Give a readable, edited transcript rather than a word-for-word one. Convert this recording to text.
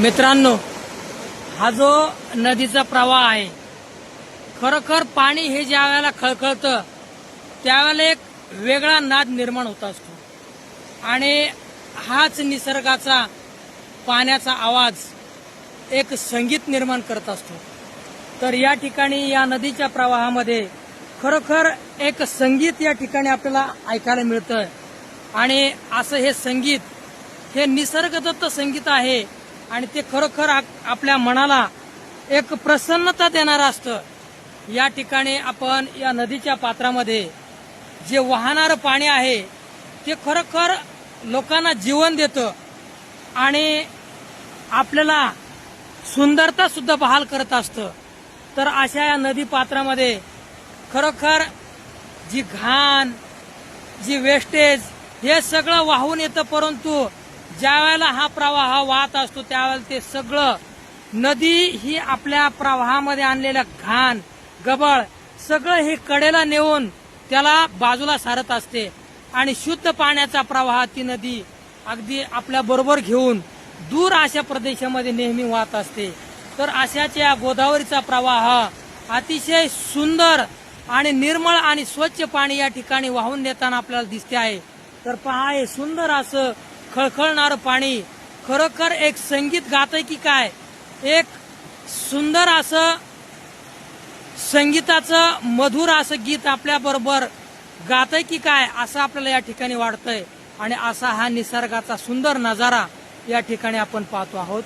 मित्रांनो, हा जो नदीचा प्रवाह आहे, खरोखर पाणी हे ज्या वेळेला खळखळतं त्यावेळेला एक वेगळा नाद निर्माण होत असतो आणि हाच निसर्गाचा पाण्याचा आवाज एक संगीत निर्माण करत असतो। तर या ठिकाणी या नदीच्या प्रवाहामध्ये खरोखर एक संगीत या ठिकाणी आपल्याला ऐकायला मिळतं आणि असं हे संगीत हे निसर्गदत्त संगीत आहे आणि ते खरोखर आपल्या मनाला एक प्रसन्नता देणारं असतं। या ठिकाणी आपण या नदीच्या पात्रामध्ये जे वाहणारं पाणी आहे ते खरोखर लोकांना जीवन देतं आणि आपल्याला सुंदरता सुद्धा बहाल करत असतं। तर अशा या नदी पात्रामध्ये खरोखर जी घाण, जी वेस्टेज हे सगळं वाहून येतं, परंतु ज्या वेळेला हा प्रवाह वाहत असतो त्यावेळेला ते सगळं नदी ही आपल्या प्रवाहामध्ये आणलेलं घाण, गबळ सगळं हे कडेला नेऊन त्याला बाजूला सारत असते आणि शुद्ध पाण्याचा प्रवाह ती नदी अगदी आपल्या बरोबर घेऊन दूर अशा प्रदेशामध्ये नेहमी वाहत असते। तर अशाच या गोदावरीचा प्रवाह अतिशय सुंदर आणि निर्मळ आणि स्वच्छ पाणी या ठिकाणी वाहून नेताना आपल्याला दिसते आहे। तर पहा, हे सुंदर असं खळखळणारं पाणी खरोखर एक संगीत गातंय की काय, एक सुंदर असं संगीताचं मधुर असं गीत आपल्या बरोबर गातंय की काय असं आपल्याला या ठिकाणी वाटतंय आणि असा हा निसर्गाचा सुंदर नजारा या ठिकाणी आपण पाहतो आहोत।